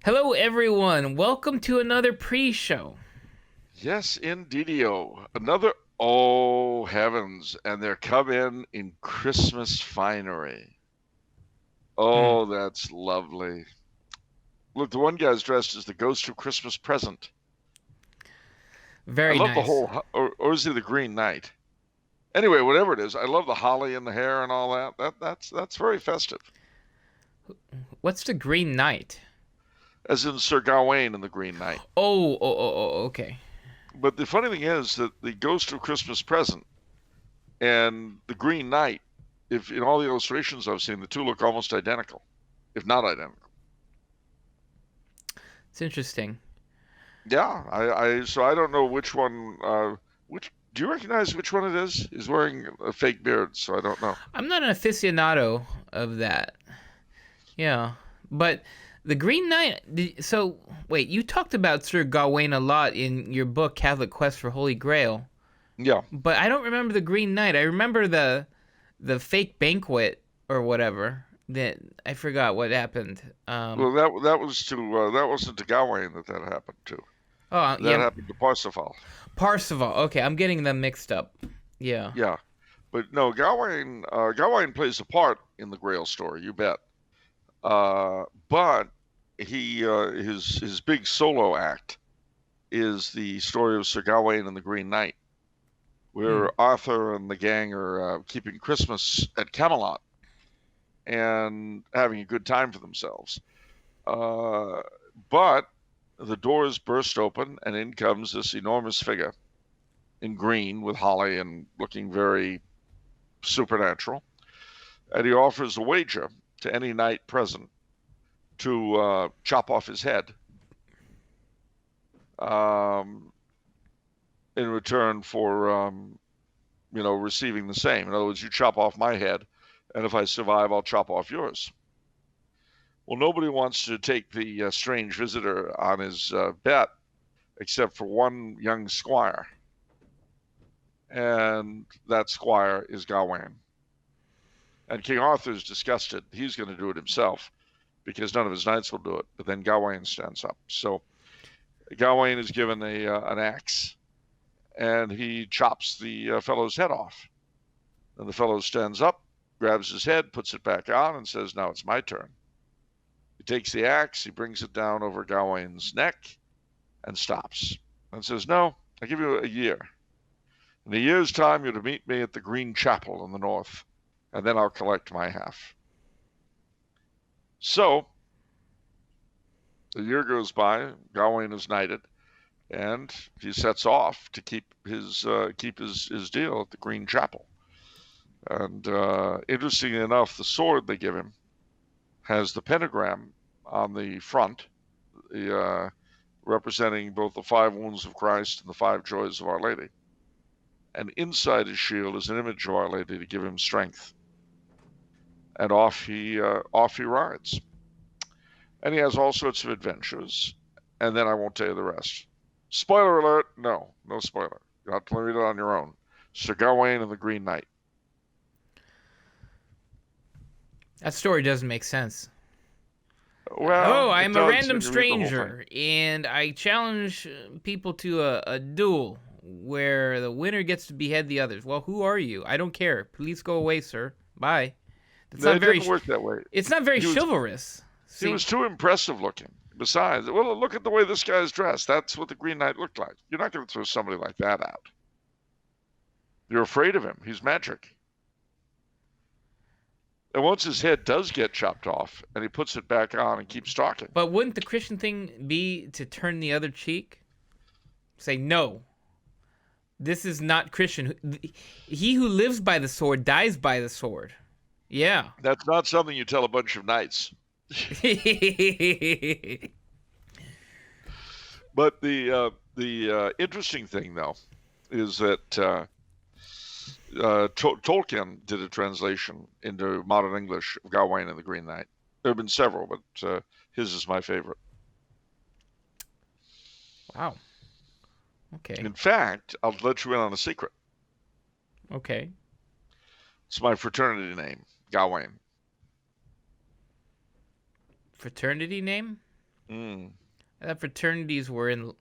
Hello, everyone. Welcome to another pre-show. Yes, indeedio. Another, oh heavens, and they're come in Christmas finery. Hmm. Oh, that's lovely. Look, the one guy's dressed as the ghost of Christmas present. I Very love the nice. whole, or is he the Green Knight? Anyway, whatever it is, I love the holly and the hair and all that. That's very festive. What's the Green Knight? As in Sir Gawain and the Green Knight. Okay. But the funny thing is that the ghost of Christmas present and the Green Knight, if in all the illustrations I've seen, the two look almost identical, if not identical. It's interesting. Yeah, so I don't know which one. Which do you recognize which one it is? He's wearing a fake beard, so I don't know. I'm not an aficionado of that. Yeah, but the Green Knight. So wait, you talked about Sir Gawain a lot in your book Catholic Quest for Holy Grail, Yeah. but I don't remember the Green Knight. I remember the fake banquet or whatever. That I forgot what happened. Well, that wasn't to Gawain that happened to. That Yeah, happened to Parsifal. Parsifal. Okay, I'm getting them mixed up. Yeah. Yeah, but no, Gawain plays a part in the Grail story. You bet. But his big solo act is the story of Sir Gawain and the Green Knight, Hmm. where Arthur and the gang are keeping Christmas at Camelot and having a good time for themselves. Uh, but the doors burst open, and in comes this enormous figure in green with holly and looking very supernatural. And he offers a wager to any knight present to chop off his head um, in return for receiving the same. In other words, you chop off my head, and if I survive, I'll chop off yours. Well, nobody wants to take the strange visitor on his bet except for one young squire, and that squire is Gawain. And King Arthur's disgusted. He's going to do it himself because none of his knights will do it. But then Gawain stands up. So Gawain is given an axe, and he chops the fellow's head off. And the fellow stands up, grabs his head, puts it back on, and says, "Now it's my turn." He takes the axe, he brings it down over Gawain's neck, and stops and says, "No, I give you a year. In a year's time, you're to meet me at the Green Chapel in the north, and then I'll collect my half." So the year goes by, Gawain is knighted, and he sets off to keep his deal at the Green Chapel. And interestingly enough, the sword they give him has the pentagram on the front, representing both the five wounds of Christ and the five joys of Our Lady. And inside his shield is an image of Our Lady to give him strength. And off he rides, and he has all sorts of adventures. And then I won't tell you the rest. Spoiler alert! No, no spoiler. You have to read it on your own. Sir Gawain and the Green Knight. That story doesn't make sense. Hello, Well, it I'm a does random when you read the whole thing. stranger, and I challenge people to a duel where the winner gets to behead the others. Well, who are you? I don't care. Please go away, sir. Bye. That's not It very. didn't work that way. It's not very He was chivalrous. he See, was too impressive looking. Besides, well, look at the way this guy's dressed. That's what the Green Knight looked like. You're not going to throw somebody like that out. You're afraid of him. He's magic. And once his head does get chopped off, and he puts it back on and keeps talking. but wouldn't the Christian thing be to turn the other cheek? Say no. This is not Christian. He who lives by the sword dies by the sword. Yeah. That's not something you tell a bunch of knights. But the interesting thing, though, is that Tolkien did a translation into modern English of Gawain and the Green Knight. There have been several, but his is my favorite. Wow. Okay. In fact, I'll let you in on a secret. Okay. It's my fraternity name, Gawain. Fraternity name? Mm, I thought fraternities were in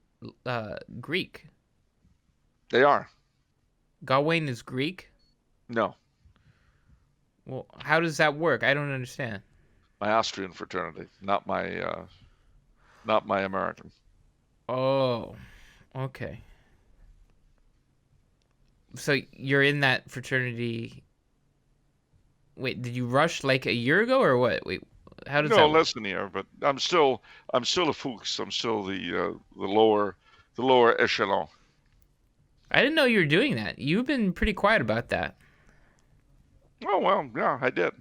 Greek. they are. Gawain is Greek? No, Well, how does that work? I don't understand. my Austrian fraternity, not my American. Oh, okay. So you're in that fraternity. Wait, did you rush like a year ago or what? Wait, how does No, that work? less than a year, but I'm still a Fuchs. I'm still the lower echelon. I didn't know you were doing that. You've been pretty quiet about that. Oh well, yeah, I did.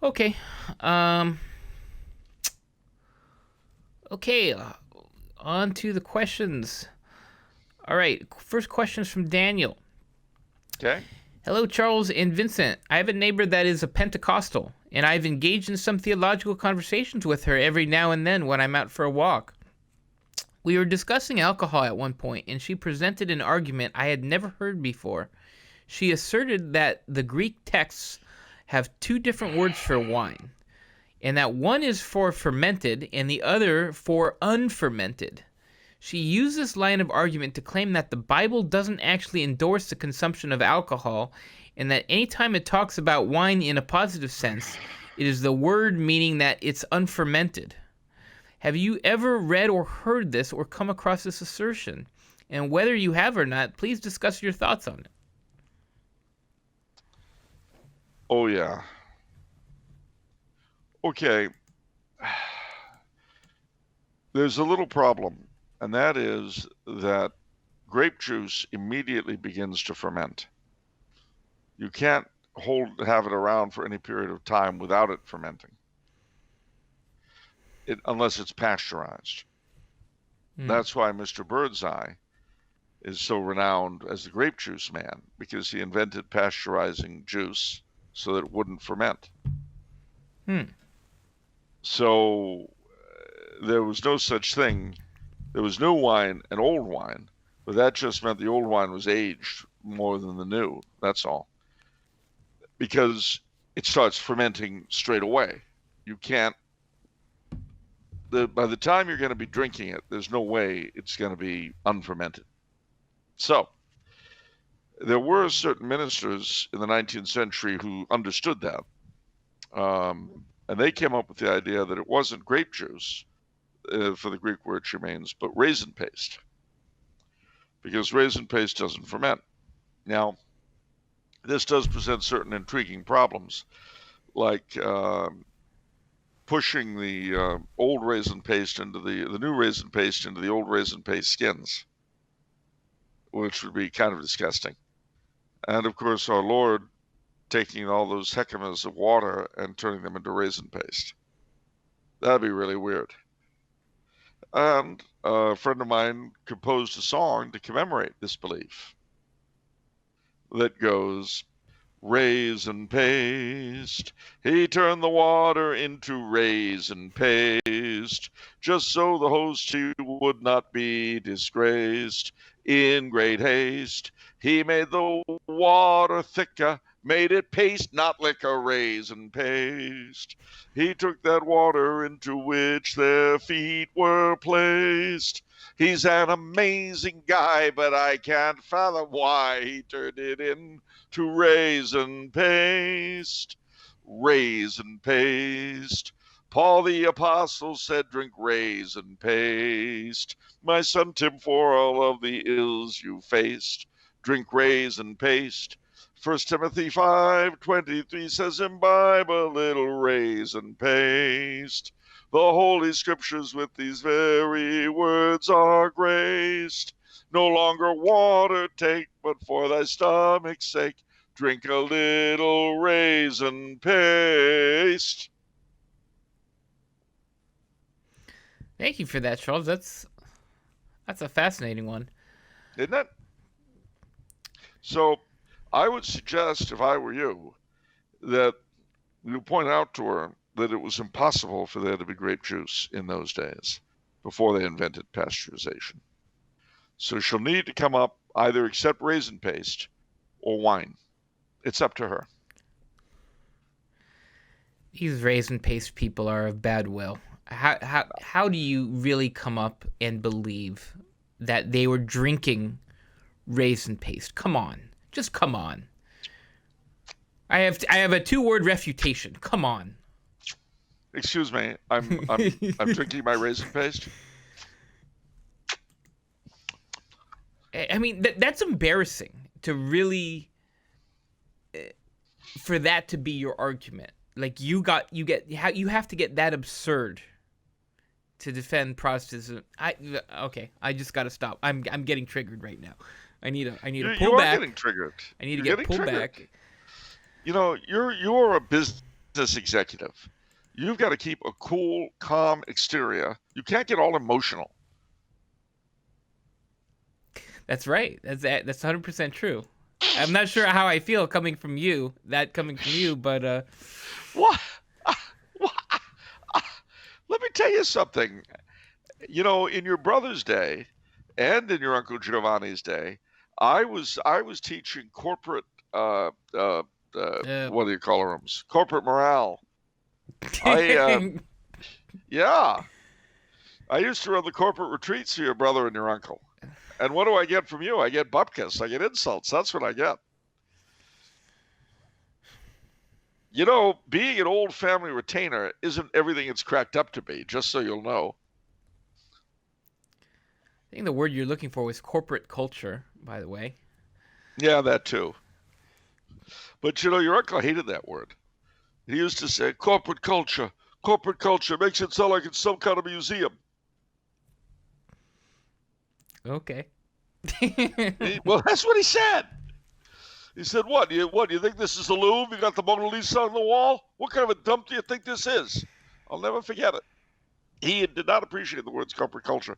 Okay. Um. Okay. On to the questions. All right. First question is from Daniel. Okay. Hello, Charles and Vincent. I have a neighbor that is a Pentecostal, and I've engaged in some theological conversations with her every now and then when I'm out for a walk. We were discussing alcohol at one point, and she presented an argument I had never heard before. She asserted that the Greek texts have two different words for wine, and that one is for fermented and the other for unfermented. She used this line of argument to claim that the Bible doesn't actually endorse the consumption of alcohol, and that anytime it talks about wine in a positive sense, it is the word meaning that it's unfermented. Have you ever read or heard this or come across this assertion? And whether you have or not, please discuss your thoughts on it. Oh yeah. Okay. There's a little problem, and that is that grape juice immediately begins to ferment. You can't have it around for any period of time without it fermenting, unless it's pasteurized. Hmm. That's why Mr. Birdseye is so renowned as the grape juice man, because he invented pasteurizing juice so that it wouldn't ferment. Hmm. So there was no such thing. There was new wine and old wine, but that just meant the old wine was aged more than the new. That's all. Because it starts fermenting straight away. You can't. By the time you're going to be drinking it, there's no way it's going to be unfermented. So there were certain ministers in the 19th century who understood that, and they came up with the idea that it wasn't grape juice, for the Greek word remains, but raisin paste, because raisin paste doesn't ferment. Now, this does present certain intriguing problems, like pushing the old raisin paste into the new raisin paste into the old raisin paste skins, which would be kind of disgusting. And of course, our Lord taking all those hecamas of water and turning them into raisin paste. That'd be really weird. And a friend of mine composed a song to commemorate this belief that goes, raisin paste, he turned the water into raisin paste, just so the host he would not be disgraced. In great haste, he made the water thicker, made it paste, not liquor, raisin paste. He took that water into which their feet were placed. He's an amazing guy, but I can't fathom why he turned it into raisin paste. Raisin paste. Paul the Apostle said, drink raisin paste. My son Tim, for all of the ills you faced, drink raisin paste. 1 Timothy 5:23 says, imbibe a little raisin paste. The Holy Scriptures with these very words are graced. No longer water take, but for thy stomach's sake, drink a little raisin paste. Thank you for that, Charles. That's a fascinating one. Isn't it? So I would suggest, if I were you, that you point out to her that it was impossible for there to be grape juice in those days before they invented pasteurization. So she'll need to come up, either accept raisin paste or wine. It's up to her. These raisin paste people are of bad will. How do you really come up and believe that they were drinking raisin paste? Come on, just come on. I have a 2-word refutation. Come on. Excuse me, I'm drinking my raisin paste. I mean, that's embarrassing to really, for that to be your argument. Like you have to get that absurd to defend Protestantism. I just got to stop. I'm getting triggered right now. I need to pull you back. You are getting triggered. I need to get pulled back. You know, you're a business executive. You've got to keep a cool, calm exterior. You can't get all emotional. That's right. That's 100% true. I'm not sure how I feel coming from you, but What? Let me tell you something. You know, in your brother's day and in your Uncle Giovanni's day, I was teaching corporate what do you call them? Corporate morale. Yeah. I used to run the corporate retreats for your brother and your uncle. And what do I get from you? I get bupkis. I get insults. That's what I get. You know, being an old family retainer isn't everything it's cracked up to be, just so you'll know. I think the word you're looking for was corporate culture, by the way. Yeah, that too. But, you know, your uncle hated that word. He used to say, corporate culture makes it sound like it's some kind of museum. Okay. Well, that's what he said. He said, what? You think this is the Louvre? You got the Mona Lisa on the wall? What kind of a dump do you think this is? I'll never forget it. He did not appreciate the words corporate culture.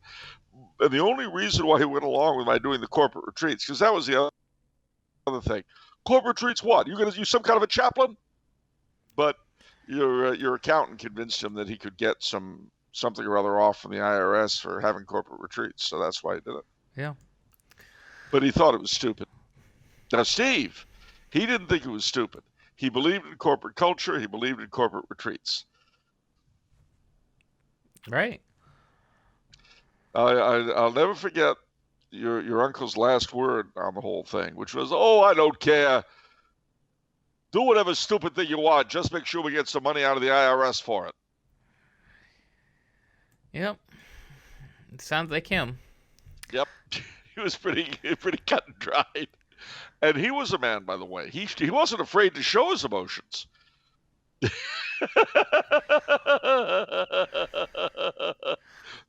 And the only reason why he went along with my doing the corporate retreats, because that was the other thing. Corporate retreats, what? You going to use some kind of a chaplain? But your accountant convinced him that he could get something or other off from the IRS for having corporate retreats. So that's why he did it. Yeah. But he thought it was stupid. Now, Steve, he didn't think it was stupid. He believed in corporate culture. He believed in corporate retreats. Right. I'll never forget your uncle's last word on the whole thing, which was, "Oh, I don't care. Do whatever stupid thing you want. Just make sure we get some money out of the IRS for it." Yep. It sounds like him. Yep. He was pretty cut and dried. And he was a man, by the way. He wasn't afraid to show his emotions.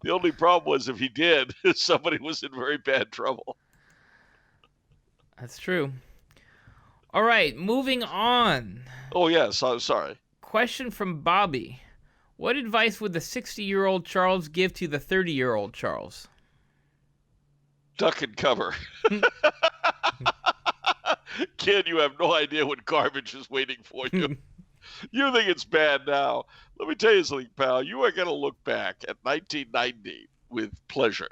The only problem was if he did, somebody was in very bad trouble. That's true. All right, moving on. Oh, yes. I'm sorry. Question from Bobby. What advice would the 60-year-old Charles give to the 30-year-old Charles? Duck and cover. Kid, you have no idea what garbage is waiting for you. You think it's bad now. Let me tell you something, pal. You are going to look back at 1990 with pleasure.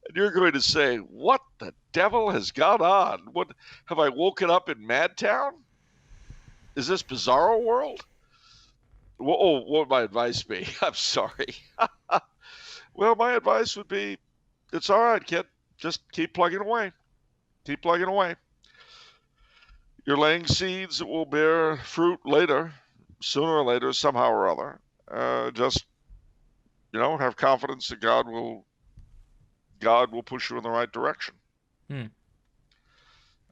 And you're going to say, what the devil has gone on? What have I woken up in Madtown? Is this Bizarro World? What would my advice be? I'm sorry. Well, my advice would be, it's all right, kid. Just keep plugging away. Keep plugging away. You're laying seeds that will bear fruit later, sooner or later, somehow or other. Just, have confidence that God will push you in the right direction.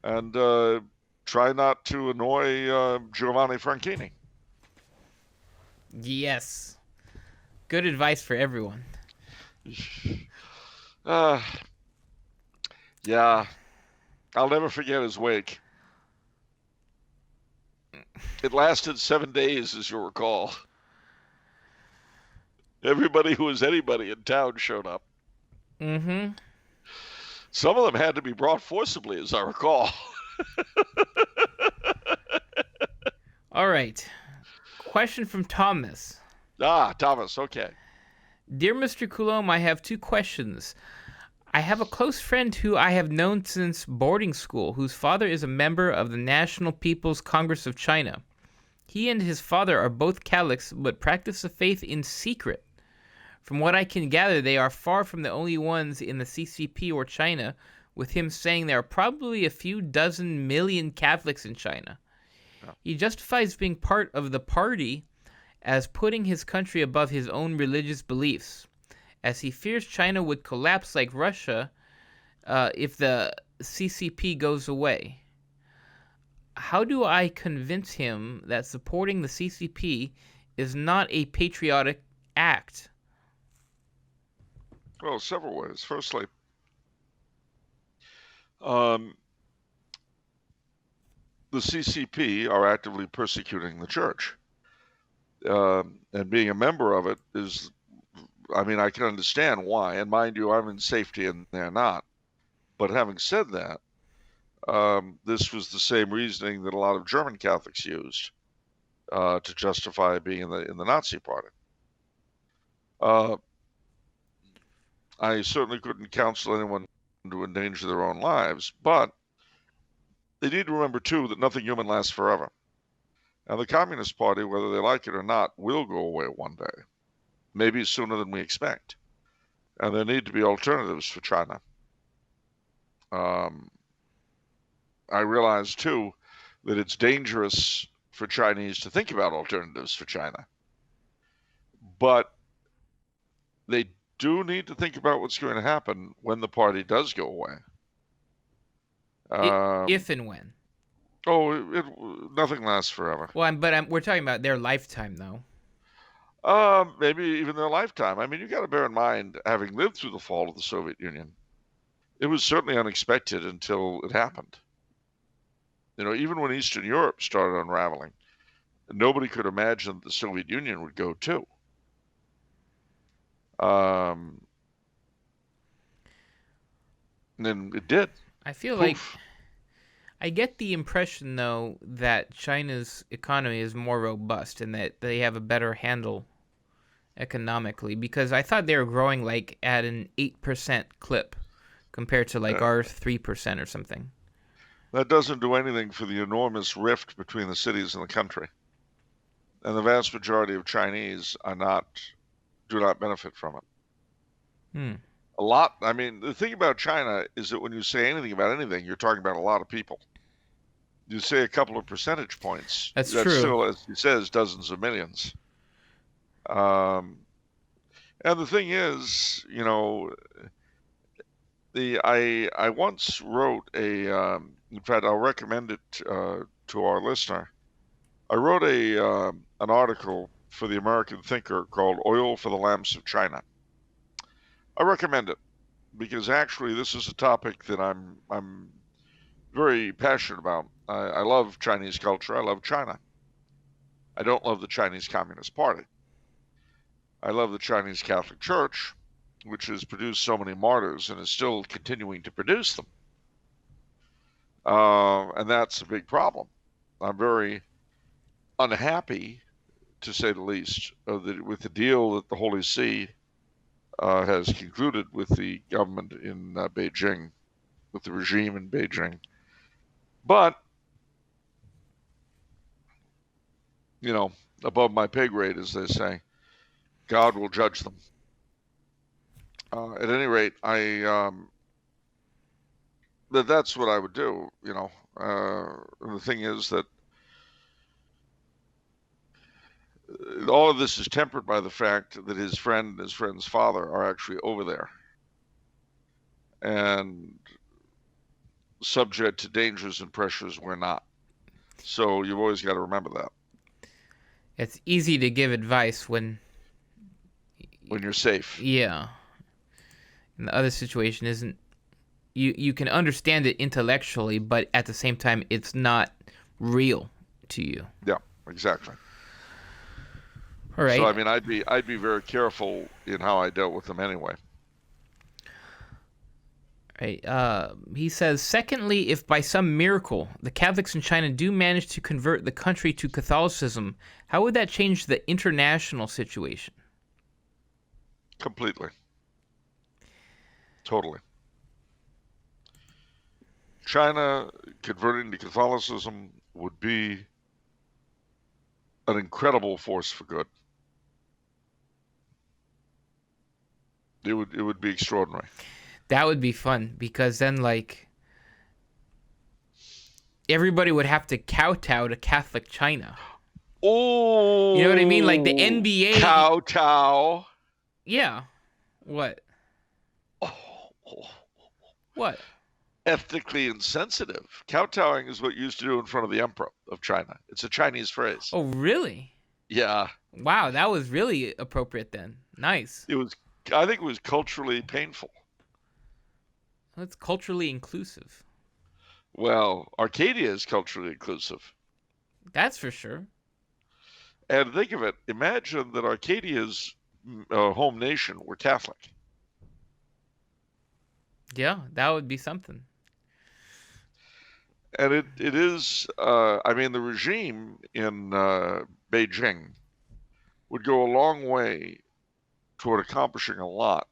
And try not to annoy Giovanni Franchini. Yes. Good advice for everyone. Yeah. I'll never forget his wake. It lasted 7 days, as you'll recall. Everybody who was anybody in town showed up. Mm-hmm. Some of them had to be brought forcibly, as I recall. All right. Question from Thomas. Thomas, okay. Dear Mr. Coulombe, I have 2 questions. I have a close friend who I have known since boarding school, whose father is a member of the National People's Congress of China. He and his father are both Catholics, but practice the faith in secret. From what I can gather, they are far from the only ones in the CCP or China, with him saying there are probably a few dozen million Catholics in China. Yeah. He justifies being part of the party as putting his country above his own religious beliefs, as he fears China would collapse like Russia if the CCP goes away. How do I convince him that supporting the CCP is not a patriotic act? Well, several ways. Firstly, the CCP are actively persecuting the church. And being a member of it is, I mean, I can understand why. And mind you, I'm in safety and they're not. But having said that, this was the same reasoning that a lot of German Catholics used to justify being in the Nazi Party. I certainly couldn't counsel anyone to endanger their own lives, but they need to remember too that nothing human lasts forever. And the Communist Party, whether they like it or not, will go away one day, maybe sooner than we expect. And there need to be alternatives for China. I realize too that it's dangerous for Chinese to think about alternatives for China. But they do need to think about what's going to happen when the party does go away. If and when. Nothing lasts forever. Well, we're talking about their lifetime, though. Maybe even their lifetime. I mean, you got to bear in mind, having lived through the fall of the Soviet Union, it was certainly unexpected until it happened. You know, even when Eastern Europe started unraveling, nobody could imagine that the Soviet Union would go too. And then it did. I feel like I get the impression, though, that China's economy is more robust and that they have a better handle economically, because I thought they were growing like at an 8% clip compared to like our 3% or something. That doesn't do anything for the enormous rift between the cities and the country. And the vast majority of Chinese do not benefit from it. A lot. I mean, the thing about China is that when you say anything about anything, you're talking about a lot of people. You say a couple of percentage points. That's true. Still, as he says, dozens of millions. And the thing is, you know, I once wrote in fact, I'll recommend it to our listener. I wrote an article for the American Thinker called "Oil for the Lamps of China." I recommend it because actually this is a topic that I'm very passionate about. I love Chinese culture. I love China. I don't love the Chinese Communist Party. I love the Chinese Catholic Church, which has produced so many martyrs and is still continuing to produce them. And that's a big problem. I'm very unhappy, to say the least, with the deal that the Holy See has concluded with the government in Beijing, with the regime in Beijing. But, you know, above my pay grade, as they say, God will judge them. At any rate, that's what I would do, you know. The thing is that all of this is tempered by the fact that his friend and his friend's father are actually over there and subject to dangers and pressures we're not. So you've always got to remember that. It's easy to give advice when you're safe. Yeah. And the other situation isn't. You can understand it intellectually, but at the same time, it's not real to you. Yeah, exactly. All right. So I mean, I'd be very careful in how I dealt with them anyway. Right. He says, secondly, if by some miracle the Catholics in China do manage to convert the country to Catholicism, how would that change the international situation? Completely. Totally. China converting to Catholicism would be an incredible force for good. It would be extraordinary. That would be fun, because then, like, everybody would have to kowtow to Catholic China. Oh, You know what I mean? Like the NBA. kowtow. Yeah. What? Oh, What? ethnically insensitive. Kowtowing is what you used to do in front of the emperor of China. It's a Chinese phrase. Oh, really? Yeah, Wow, that was really appropriate then. Nice. it was. I think it was culturally painful. That's culturally inclusive. Well, Arcadia is culturally inclusive. That's for sure. And think of it. Imagine that Arcadia's home nation were Catholic. Yeah, that would be something. And it is, I mean, the regime in Beijing would go a long way toward accomplishing a lot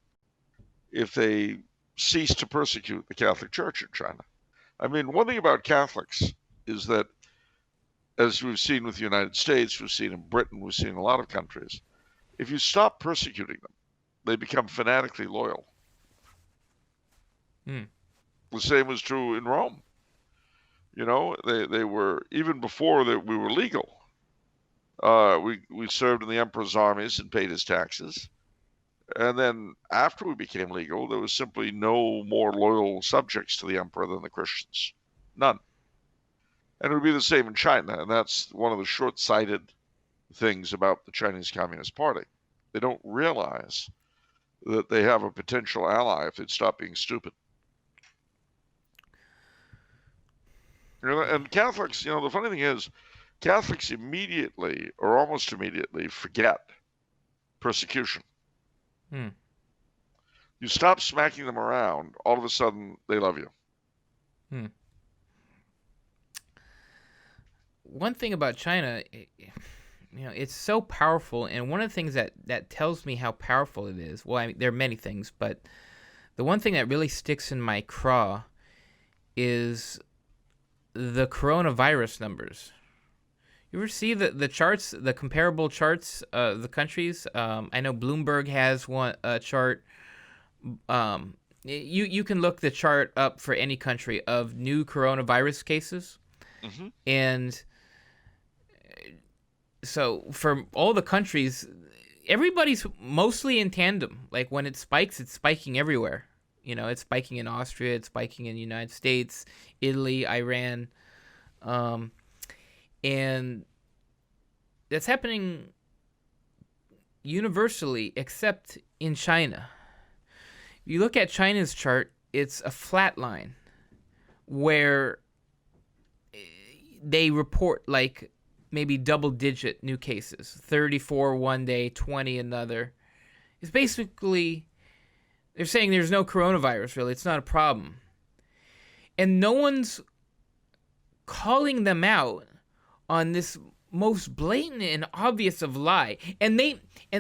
if they ceased to persecute the Catholic Church in China. I mean, one thing about Catholics is that, as we've seen with the United States, we've seen in Britain, we've seen in a lot of countries, if you stop persecuting them, they become fanatically loyal. Hmm. The same was true in Rome. You know, they were, even before that we were legal, we served in the emperor's armies and paid his taxes. And then after we became legal, there was simply no more loyal subjects to the emperor than the Christians. None. And it would be the same in China. And that's one of the short-sighted things about the Chinese Communist Party. They don't realize that they have a potential ally if they'd stop being stupid. You know, and Catholics, you know, the funny thing is, Catholics immediately or almost immediately forget persecution. Hmm. You stop smacking them around, all of a sudden they love you. Hmm. One thing about China, you know, it's so powerful, and one of the things that tells me how powerful it is, well, I mean, there are many things, but the one thing that really sticks in my craw is the coronavirus numbers. You ever see the charts, the comparable charts of the countries? I know Bloomberg has a chart. You can look the chart up for any country of new coronavirus cases. Mm-hmm. And so for all the countries, everybody's mostly in tandem. Like when it spikes, it's spiking everywhere. You know, it's spiking in Austria, it's spiking in the United States, Italy, Iran. And that's happening universally except in China. You look at China's chart, it's a flat line where they report like maybe double-digit new cases, 34 one day, 20 another. It's basically, they're saying there's no coronavirus, really. It's not a problem. And no one's calling them out on this most blatant and obvious of lie. And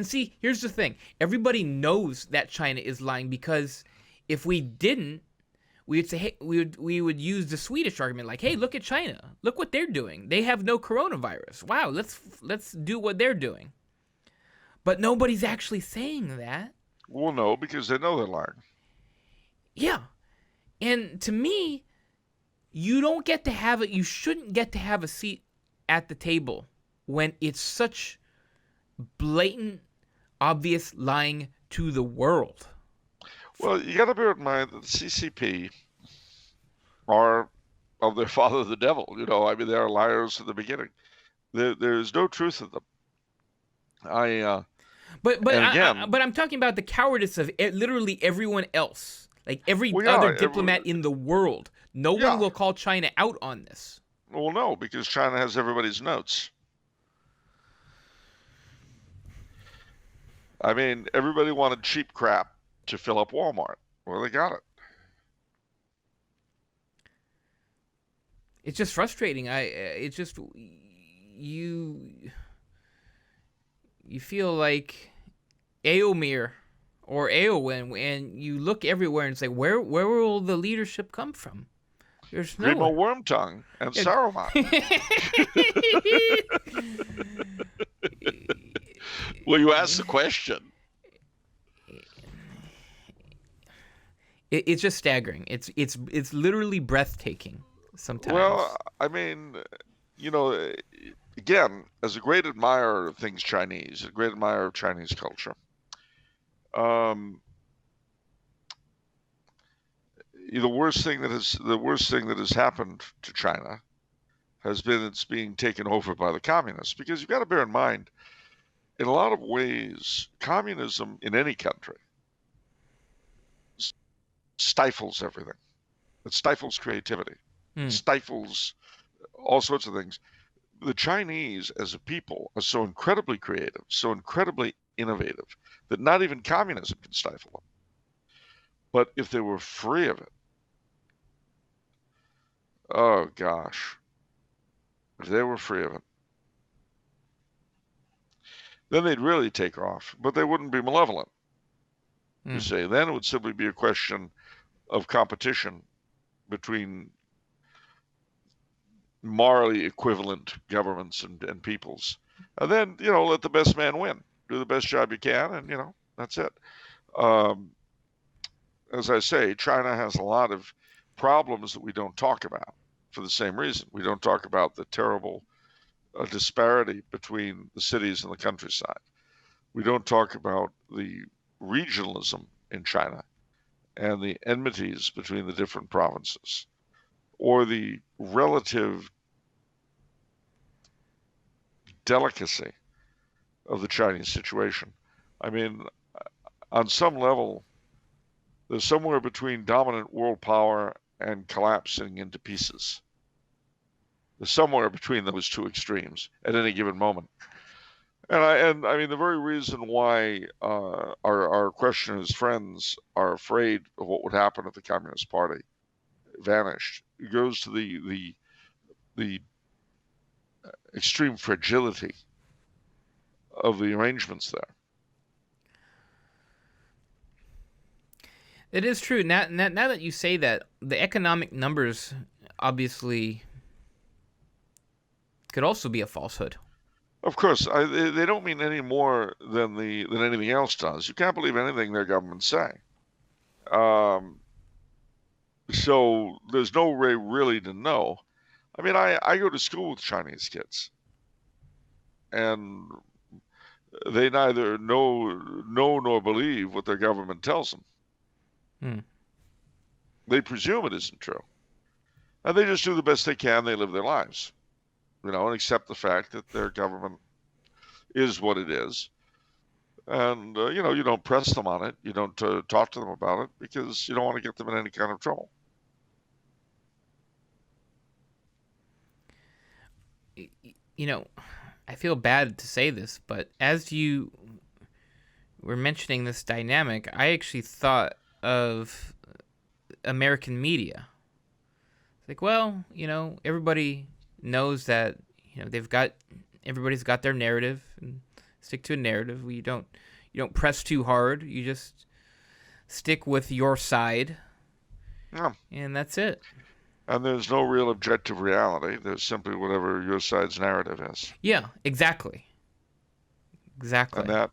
see, here's the thing. Everybody knows that China is lying, because if we didn't, we would say, hey, we would use the Swedish argument, like, hey, look at China. Look what they're doing. They have no coronavirus. Wow, let's do what they're doing. But nobody's actually saying that. Well, no, because they know they're lying. Yeah. And to me, you don't get to have it. You shouldn't get to have a seat at the table when it's such blatant, obvious lying to the world. Well, you got to bear in mind that the CCP are of their father, the devil. You know, I mean, they are liars from the beginning. There's no truth in them. But I'm talking about the cowardice of literally everyone else. Like every other diplomat in the world. No one will call China out on this. Well, no, because China has everybody's notes. I mean, everybody wanted cheap crap to fill up Walmart. Well, they got it. It's just frustrating. It's just you feel like Eomer or Eowyn, and you look everywhere and say, where will the leadership come from? There's no Grimo Wormtongue and Saruman. Well, you asked the question. It's just staggering. It's literally breathtaking sometimes. Well, I mean, you know, again, as a great admirer of things Chinese, a great admirer of Chinese culture, um, the worst thing that has happened to China has been it's being taken over by the communists. Because you've got to bear in mind, in a lot of ways, communism in any country stifles everything. It stifles creativity. It Hmm. stifles all sorts of things. The Chinese as a people are so incredibly creative, so incredibly innovative, that not even communism can stifle them. But if they were free of it, oh gosh, if they were free of it, then they'd really take off. But they wouldn't be malevolent, you Hmm. say. Then it would simply be a question of competition between morally equivalent governments and peoples. And then, let the best man win. Do the best job you can, and, that's it. Um, as I say, China has a lot of problems that we don't talk about for the same reason. We don't talk about the terrible disparity between the cities and the countryside. We don't talk about the regionalism in China and the enmities between the different provinces, or the relative delicacy of the Chinese situation. I mean, on some level, they're somewhere between dominant world power and collapsing into pieces. They're somewhere between those two extremes at any given moment. And I mean, the very reason why our questioner's friends are afraid of what would happen if the Communist Party vanished goes to the extreme fragility of the arrangements there. It is true. Now that you say that, the economic numbers obviously could also be a falsehood. Of course, they don't mean any more than anything else does. You can't believe anything their governments say. Um, so there's no way really to know. I mean, I go to school with Chinese kids, and they neither know nor believe what their government tells them. Hmm. They presume it isn't true, and they just do the best they can. They live their lives, and accept the fact that their government is what it is. And you don't press them on it. You don't talk to them about it because you don't want to get them in any kind of trouble. You know, I feel bad to say this, but as you were mentioning this dynamic, I actually thought of American media. It's like, well, everybody knows that everybody's got their narrative, and stick to a narrative. You don't press too hard. You just stick with your side, Yeah. and that's it. And there's no real objective reality. There's simply whatever your side's narrative is. Yeah, exactly. And Exactly. that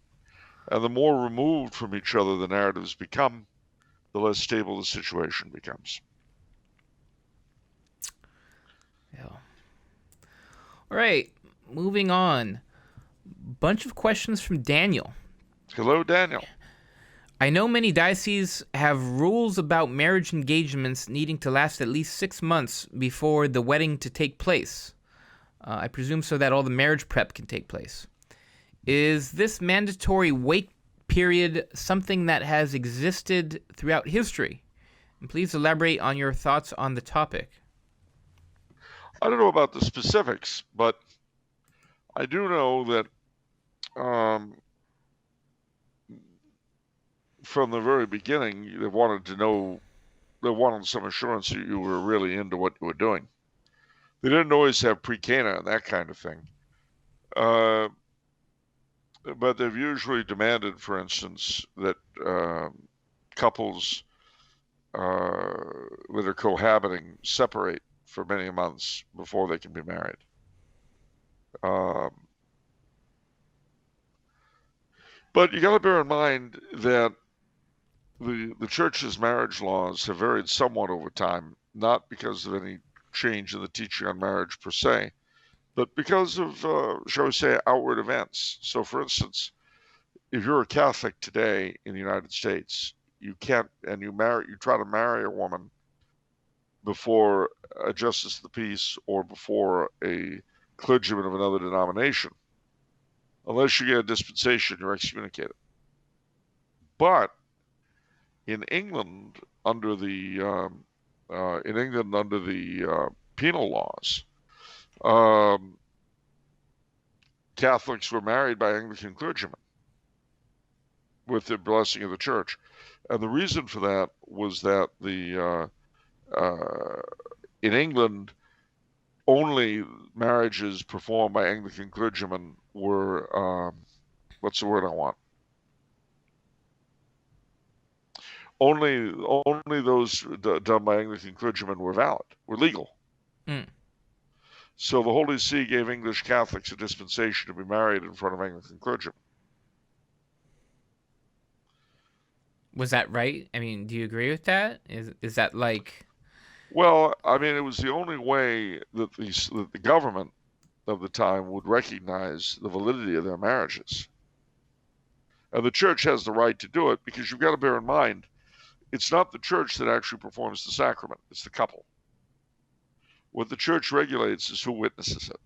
and the more removed from each other the narratives become, the less stable the situation becomes. Yeah. All right, moving on. Bunch of questions from Daniel. Hello, Daniel. I know many dioceses have rules about marriage engagements needing to last at least 6 months before the wedding to take place. I presume so that all the marriage prep can take place. Is this mandatory wait period something that has existed throughout history? And please elaborate on your thoughts on the topic. I don't know about the specifics, but I do know that um, from the very beginning, they wanted some assurance that you were really into what you were doing. They didn't always have pre-cana and that kind of thing. Uh, but they've usually demanded, for instance, that couples that are cohabiting separate for many months before they can be married. Um, but you got to bear in mind that the church's marriage laws have varied somewhat over time, not because of any change in the teaching on marriage per se, but because of, shall we say, outward events. So, for instance, if you're a Catholic today in the United States, you can't, and you try to marry a woman before a justice of the peace or before a clergyman of another denomination. Unless you get a dispensation, you're excommunicated. But in England, under the penal laws, Catholics were married by Anglican clergymen with the blessing of the church, and the reason for that was that in England, only marriages performed by Anglican clergymen were what's the word I want? Only those done by Anglican clergymen were valid, were legal. Mm. So the Holy See gave English Catholics a dispensation to be married in front of Anglican clergymen. Was that right? I mean, do you agree with that? Is that like? Well, I mean, it was the only way that the government of the time would recognize the validity of their marriages. And the church has the right to do it because you've got to bear in mind, it's not the church that actually performs the sacrament, it's the couple. What the church regulates is who witnesses it.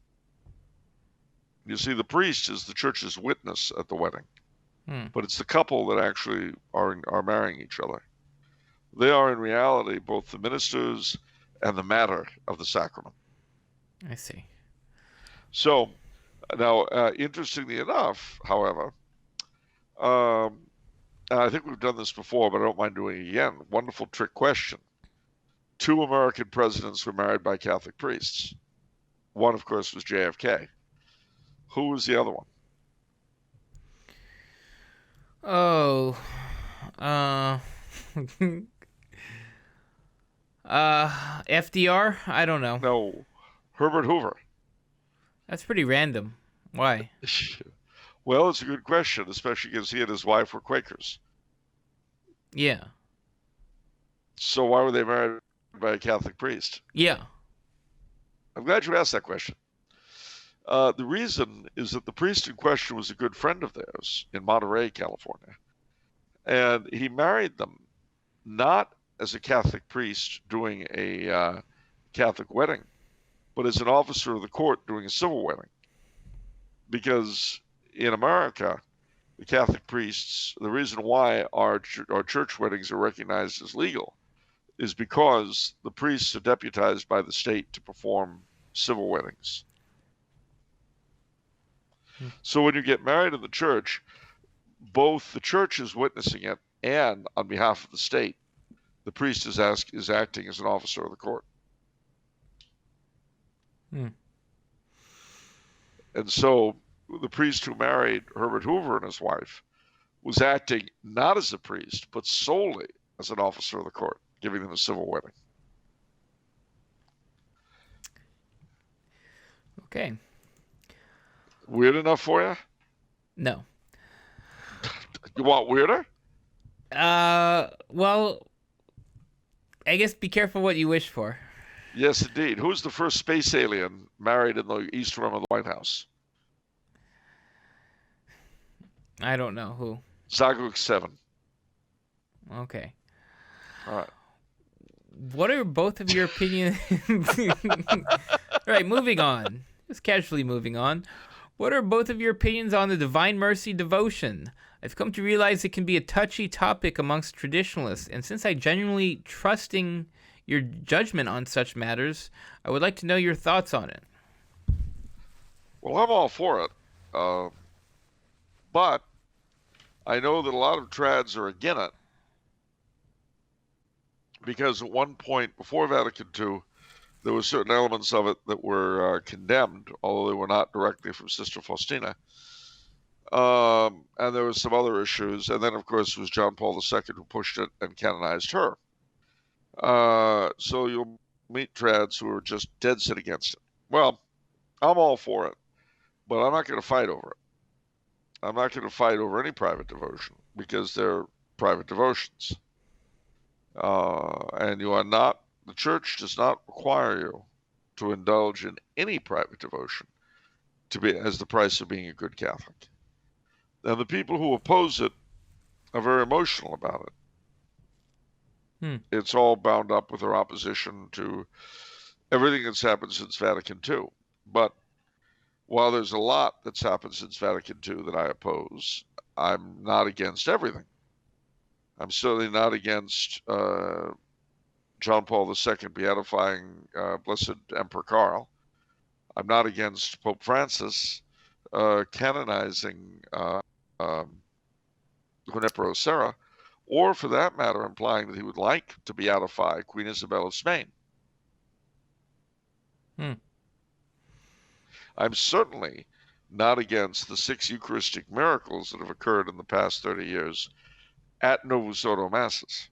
You see, the priest is the church's witness at the wedding, but it's the couple that actually are marrying each other. They are in reality both the ministers and the matter of the sacrament. I see. So now, interestingly enough, however, and I think we've done this before, but I don't mind doing it again. Wonderful trick question. 2 American presidents were married by Catholic priests. One, of course, was JFK. Who was the other one? Oh, FDR? I don't know. No, Herbert Hoover. That's pretty random. Why? Well, it's a good question, especially because he and his wife were Quakers. Yeah. So why were they married by a Catholic priest? Yeah. I'm glad you asked that question. The reason is that the priest in question was a good friend of theirs in Monterey, California. And he married them not as a Catholic priest doing a Catholic wedding, but as an officer of the court doing a civil wedding. Because in America, the Catholic priests, the reason why our church weddings are recognized as legal is because the priests are deputized by the state to perform civil weddings. So when you get married in the church, both the church is witnessing it and on behalf of the state, the priest is acting as an officer of the court. And so the priest who married Herbert Hoover and his wife was acting not as a priest, but solely as an officer of the court, giving them a civil wedding. Okay. Weird enough for you? No. You want weirder? Well, I guess be careful what you wish for. Yes, indeed. Who's the first space alien married in the East Room of the White House? I don't know who. Zaguk 7. Okay. All right. What are both of your opinions? All right, moving on. Just casually moving on. What are both of your opinions on the Divine Mercy devotion? I've come to realize it can be a touchy topic amongst traditionalists, and since I genuinely trusting your judgment on such matters, I would like to know your thoughts on it. Well, I'm all for it. But I know that a lot of trads are against it because at one point before Vatican II, there were certain elements of it that were condemned, although they were not directly from Sister Faustina. And there were some other issues. And then, of course, it was John Paul II who pushed it and canonized her. So you'll meet trads who are just dead set against it. Well, I'm all for it, but I'm not going to fight over it. I'm not going to fight over any private devotion because they're private devotions. And the church does not require you to indulge in any private devotion as the price of being a good Catholic. And the people who oppose it are very emotional about it. It's all bound up with their opposition to everything that's happened since Vatican II. But while there's a lot that's happened since Vatican II that I oppose, I'm not against everything. I'm certainly not against John Paul II beatifying Blessed Emperor Karl. I'm not against Pope Francis canonizing Junipero Serra, or for that matter, implying that he would like to beatify Queen Isabel of Spain. I'm certainly not against the 6 Eucharistic miracles that have occurred in the past 30 years at Novus Ordo Masses.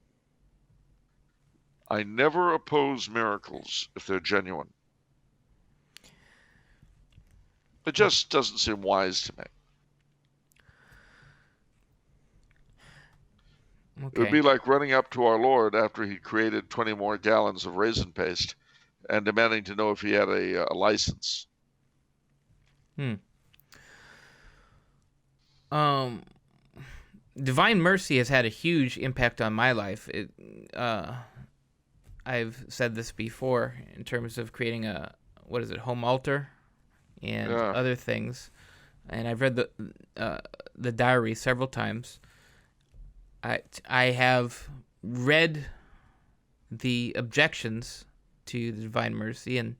I never oppose miracles if they're genuine. It just doesn't seem wise to me. Okay. It would be like running up to our Lord after he created 20 more gallons of raisin paste and demanding to know if he had a license. Divine mercy has had a huge impact on my life. I've said this before in terms of creating a home altar and other things, and I've read the diary several times. I have read the objections to the Divine Mercy, and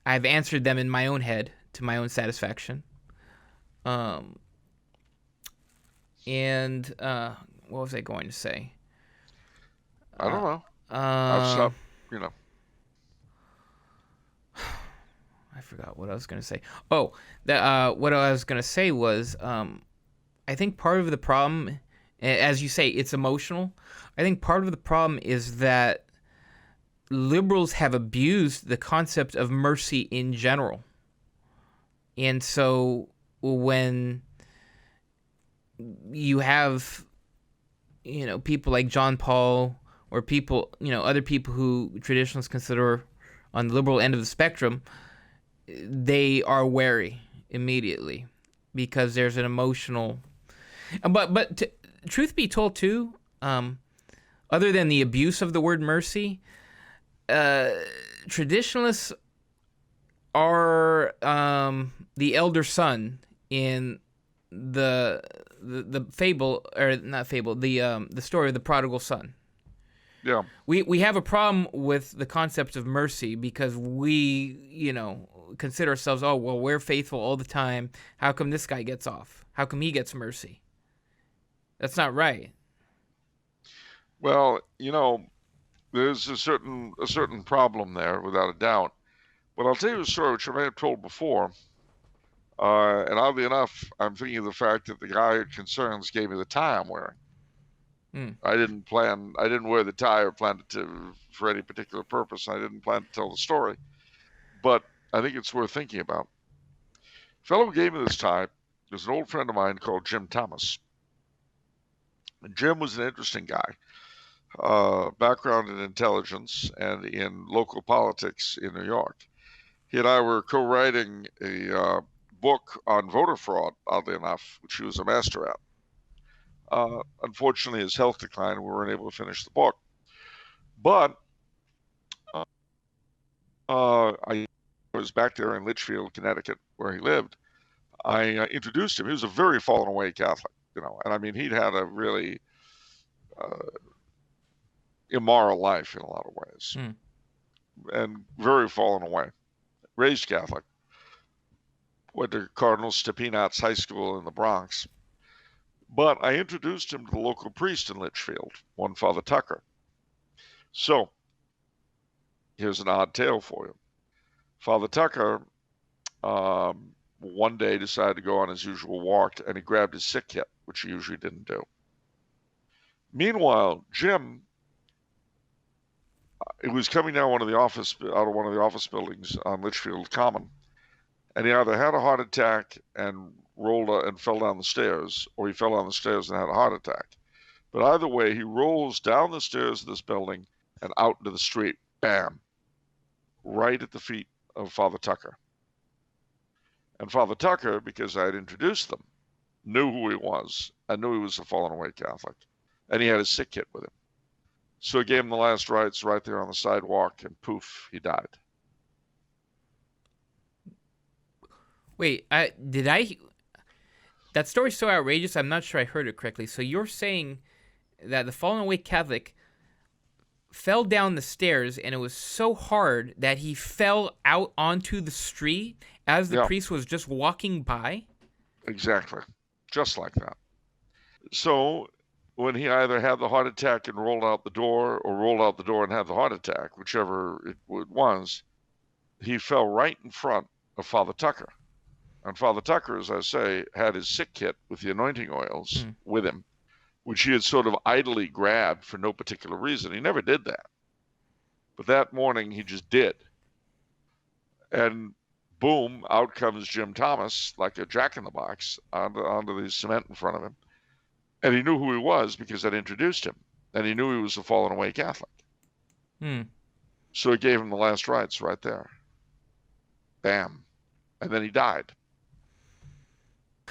I've answered them in my own head to my own satisfaction. And what was I going to say? I don't know. I forgot what I was going to say. Oh, what I was going to say was, I think part of the problem, as you say, it's emotional. I think part of the problem is that liberals have abused the concept of mercy in general. And so when you have, people like John Paul or people, other people who traditionalists consider on the liberal end of the spectrum, they are wary immediately because there's an emotional. But truth be told, too, other than the abuse of the word mercy, traditionalists are the elder son in the fable, or not fable, the story of the prodigal son. Yeah. We have a problem with the concept of mercy because we, consider ourselves, oh, well, we're faithful all the time. How come this guy gets off? How come he gets mercy? That's not right. Well, there's a certain problem there, without a doubt. But I'll tell you a story which I may have told before. And oddly enough, I'm thinking of the fact that the guy it concerns gave me the tie I'm wearing. I didn't wear the tie or plan it for any particular purpose. I didn't plan to tell the story. But I think it's worth thinking about. The fellow who gave me this tie was an old friend of mine called Jim Thomas. And Jim was an interesting guy. Background in intelligence and in local politics in New York. He and I were co-writing a book on voter fraud, oddly enough, which he was a master at. Unfortunately, his health declined and we weren't able to finish the book. But I was back there in Litchfield, Connecticut, where he lived. I introduced him. He was a very fallen away Catholic, and I mean, he'd had a really immoral life in a lot of ways, and very fallen away. Raised Catholic. Went to Cardinal Stepinat's High School in the Bronx. But I introduced him to the local priest in Litchfield, one Father Tucker. So, here's an odd tale for you. Father Tucker one day decided to go on his usual walk, and he grabbed his sick kit, which he usually didn't do. Meanwhile, Jim, he was coming down out of one of the office buildings on Litchfield Common, and he either had a heart attack and rolled and fell down the stairs, or he fell down the stairs and had a heart attack. But either way, he rolls down the stairs of this building and out into the street. Bam! Right at the feet of Father Tucker. And Father Tucker, because I had introduced them, knew who he was. I knew he was a fallen away Catholic. And he had his sick kit with him. So he gave him the last rites right there on the sidewalk, and poof, he died. Wait, that story's so outrageous, I'm not sure I heard it correctly. So you're saying that the fallen away Catholic fell down the stairs, and it was so hard that he fell out onto the street as the priest was just walking by? Exactly. Just like that. So when he either had the heart attack and rolled out the door, or rolled out the door and had the heart attack, whichever it was, he fell right in front of Father Tucker. And Father Tucker, as I say, had his sick kit with the anointing oils with him, which he had sort of idly grabbed for no particular reason. He never did that. But that morning he just did. And boom, out comes Jim Thomas like a jack-in-the-box onto the cement in front of him. And he knew who he was because I'd introduced him. And he knew he was a fallen away Catholic. So he gave him the last rites right there. Bam. And then he died.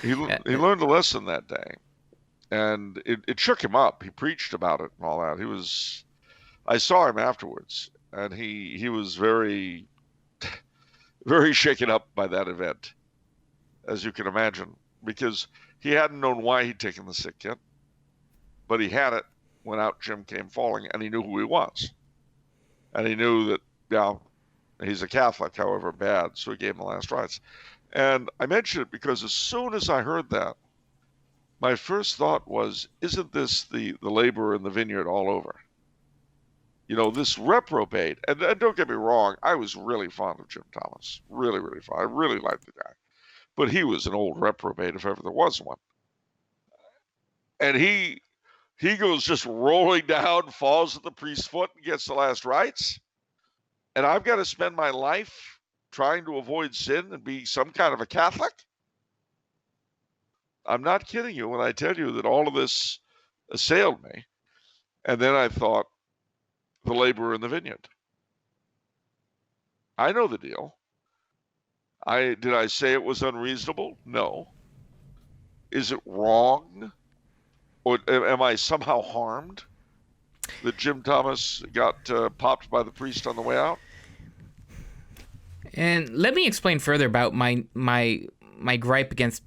He learned a lesson that day. And it shook him up. He preached about it and all that. I saw him afterwards. And he was very, very shaken up by that event, as you can imagine. Because he hadn't known why he'd taken the sick kit, but he had it when out Jim came falling, and he knew who he was. And he knew that, he's a Catholic, however bad, so he gave him the last rites. And I mention it because as soon as I heard that, my first thought was, isn't this the laborer in the vineyard all over? This reprobate, and don't get me wrong, I was really fond of Jim Thomas. Really, really fond. I really liked the guy. But he was an old reprobate if ever there was one. And he goes just rolling down, falls at the priest's foot, and gets the last rites. And I've got to spend my life trying to avoid sin and be some kind of a Catholic? I'm not kidding you when I tell you that all of this assailed me. And then I thought, the laborer in the vineyard. I know the deal. Did I say it was unreasonable? No. Is it wrong? Or am I somehow harmed that Jim Thomas got popped by the priest on the way out? And let me explain further about my gripe against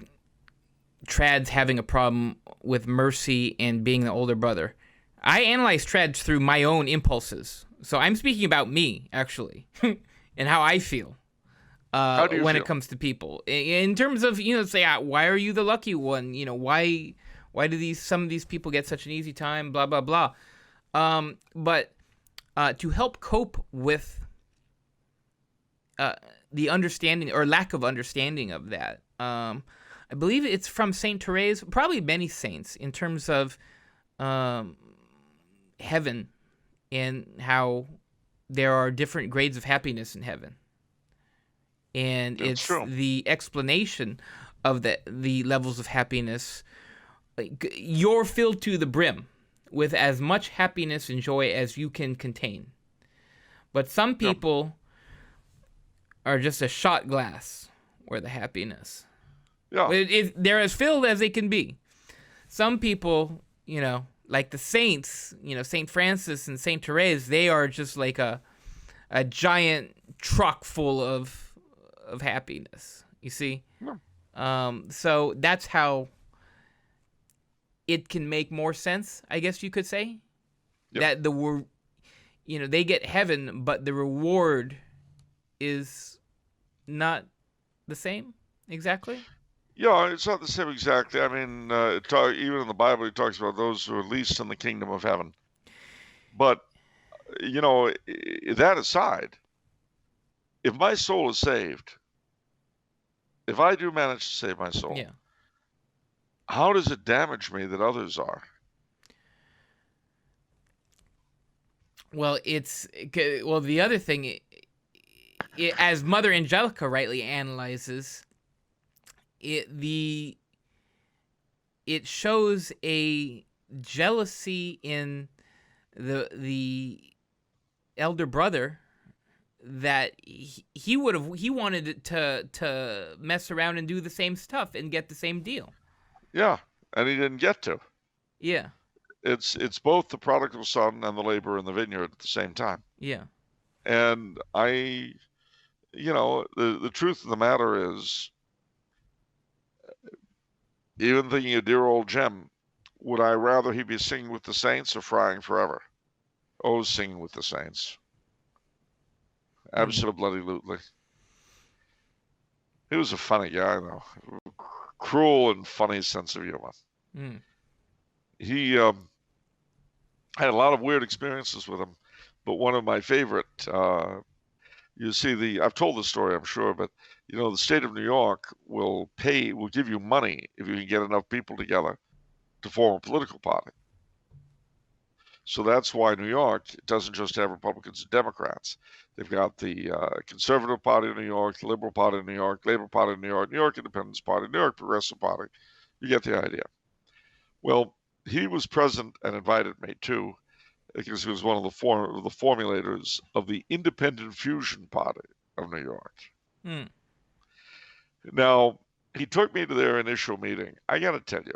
trads having a problem with mercy and being the older brother. I analyze trads through my own impulses. So I'm speaking about me, actually, and how I feel. When it comes to people, in terms of say, why are you the lucky one? Why do some of these people get such an easy time? Blah blah blah. But to help cope with the understanding or lack of understanding of that, I believe it's from Saint Therese, probably many saints, in terms of heaven and how there are different grades of happiness in heaven. And That's it's true. The explanation of the levels of happiness. You're filled to the brim with as much happiness and joy as you can contain. But some people are just a shot glass where the happiness. Yeah. They're as filled as they can be. Some people, like the saints, Saint Francis and Saint Therese, they are just like a giant truck full of happiness, you see? Yeah. So that's how it can make more sense, I guess you could say. Yep. That they get heaven, but the reward is not the same exactly. Yeah, it's not the same exactly. I mean, even in the Bible, it talks about those who are least in the kingdom of heaven. But, that aside, if my soul is saved, if I do manage to save my soul, how does it damage me that others are? Well, the other thing, as Mother Angelica rightly analyzes, it shows a jealousy in the elder brother that he wanted to mess around and do the same stuff and get the same deal. Yeah, and he didn't get to. Yeah. It's both the prodigal son and the labor in the vineyard at the same time. Yeah. And the truth of the matter is, even thinking of dear old Jem, would I rather he be singing with the saints or frying forever? Oh, singing with the saints. Absolutely. He was a funny guy, though. Cruel and funny sense of humor. Mm. He had a lot of weird experiences with him, but one of my favorite, I've told this story, I'm sure, but the state of New York will give you money if you can get enough people together to form a political party. So that's why New York doesn't just have Republicans and Democrats. They've got the Conservative Party of New York, the Liberal Party of New York, Labor Party of New York, New York Independence Party, New York Progressive Party. You get the idea. Well, he was present and invited me too, because he was one of the formulators of the Independent Fusion Party of New York. Mm. Now, he took me to their initial meeting. I got to tell you,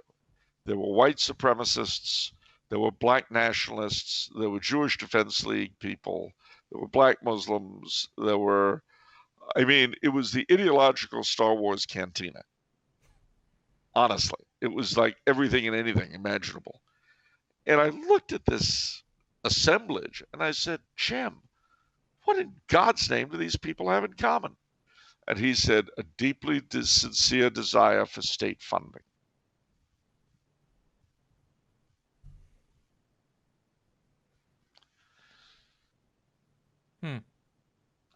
there were white supremacists, there were black nationalists, there were Jewish Defense League people, there were black Muslims, it was the ideological Star Wars cantina. Honestly, it was like everything and anything imaginable. And I looked at this assemblage and I said, Jim, what in God's name do these people have in common? And he said, a deeply sincere desire for state funding.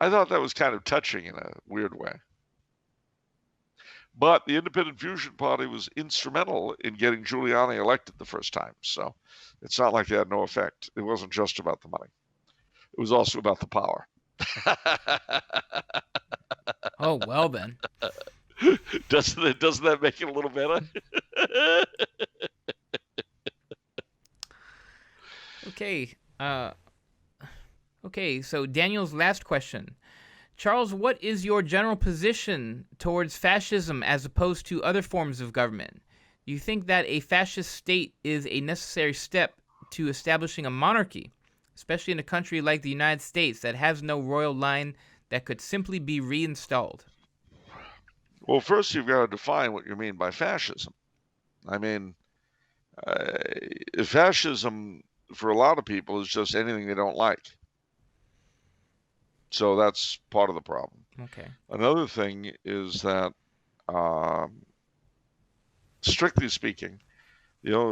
I thought that was kind of touching in a weird way. But the Independent Fusion Party was instrumental in getting Giuliani elected the first time. So it's not like they had no effect. It wasn't just about the money. It was also about the power. Oh, well then. Doesn't that make it a little better? Okay. Okay, so Daniel's last question. Charles, what is your general position towards fascism as opposed to other forms of government? Do you think that a fascist state is a necessary step to establishing a monarchy, especially in a country like the United States that has no royal line that could simply be reinstalled? Well, first you've got to define what you mean by fascism. Fascism for a lot of people is just anything they don't like. So that's part of the problem. Okay. Another thing is that, strictly speaking,